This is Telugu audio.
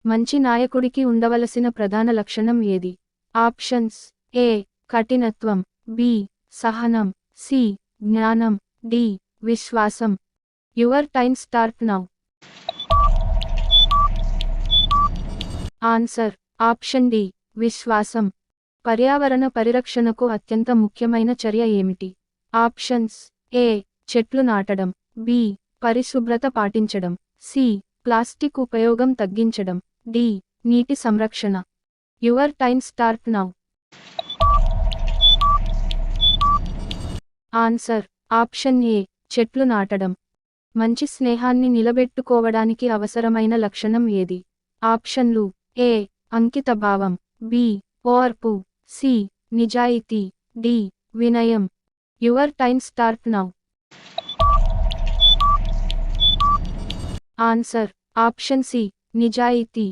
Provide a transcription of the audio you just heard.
మంచి నాయకుడికి ఉండవలసిన ప్రధాన లక్షణం ఏది? Options: A. కఠినత్వం, బి. సహనం, సి. జ్ఞానం, డి. విశ్వాసం. Your time start now. Answer: option D. విశ్వాసం. పర్యావరణ పరిరక్షణకు అత్యంత ముఖ్యమైన చర్య ఏమిటి? Options: A. చెట్లు నాటడం, బి. పరిశుభ్రత పాటించడం, సి. ప్లాస్టిక్ ఉపయోగం తగ్గించడం, డి. నీటి సంరక్షణ. Your time start now. Answer: option A. చెట్లు నాటడం. మంచి స్నేహాన్ని నిలబెట్టుకోవడానికి అవసరమైన లక్షణం ఏది? ఆప్షన్లు: ఏ. అంకితభావం, బి. ఓర్పు, సి. నిజాయితీ, డి. వినయం. Your time start now. Answer: option C. నిజాయితీ.